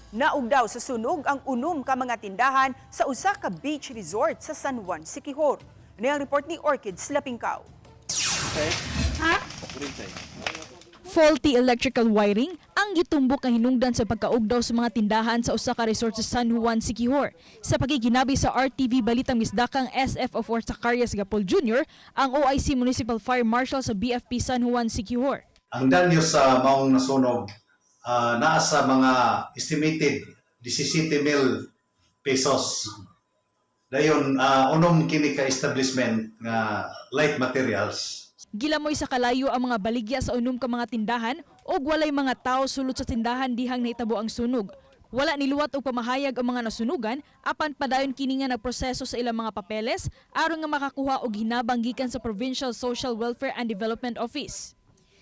Naug daw sa sunog ang unom ka mga tindahan sa usa ka beach resort sa San Juan, Siquijor. Ano ang report ni Orchids Lapingkaw? Faulty electrical wiring ang gitumbok nga hinungdan sa pagkaugdaw sa mga tindahan sa usa ka resort sa San Juan, Siquijor. Sa pagiginabi sa RTV Balitang Misdakang SF of Fort Zacarias Gapol Jr., ang OIC Municipal Fire Marshal sa BFP San Juan, Siquijor. Ang danyo sa maong nasunog naa sa mga estimated 17,000 pesos. Dayon unom kini ka establishment nga light materials. Gilamoy sa kalayo ang mga baligya sa unom ka mga tindahan ug walay mga tao sulod sa tindahan dihang nahitabo ang sunog. Wala niluwat og pamahayag ang mga nasunugan apan padayon kini nga nagproseso sa ilang mga papeles aron nga makakuha og hinabang gikan sa Provincial Social Welfare and Development Office.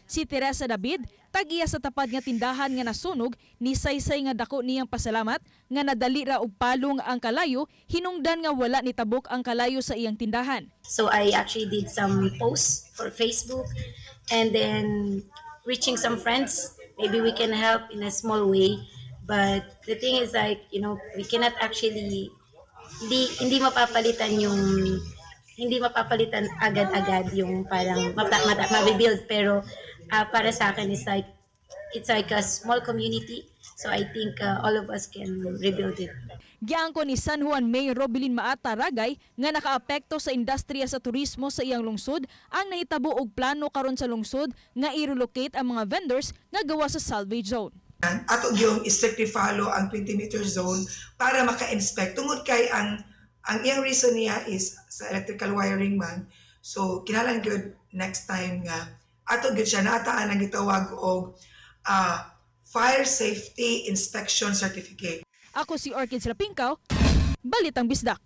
Si Teresa David, tag-iya sa tapat nga tindahan nga nasunog, ni saysay nga dako niyang pasalamat nga nadali ra og palong ang kalayo, hinungdan nga wala nitabok ang kalayo sa iyang tindahan. So I actually did some posts for Facebook and then reaching some friends. Maybe we can help in a small way. But the thing is like, we cannot actually, hindi mapapalitan agad-agad yung parang mabibuild. Pero para sa akin it's like a small community. So I think all of us can rebuild it. Giangko ni San Juan Mayor Robilin Maata Ragay nga nakaapekto sa industriya sa turismo sa iyang lungsod ang nahitabo og plano karon sa lungsod nga i-relocate ang mga vendors nga gawa sa salvage zone. Ato yung strictly follow ang 20-meter zone para maka-inspect. Tungod kay ang iyang reason niya is sa electrical wiring man. So kinahanglan gyud next time nga ato gyud siya nataan ang gitawag og Fire Safety Inspection Certificate. Ako si Orchids Lapingkaw, Balitang Bisdak.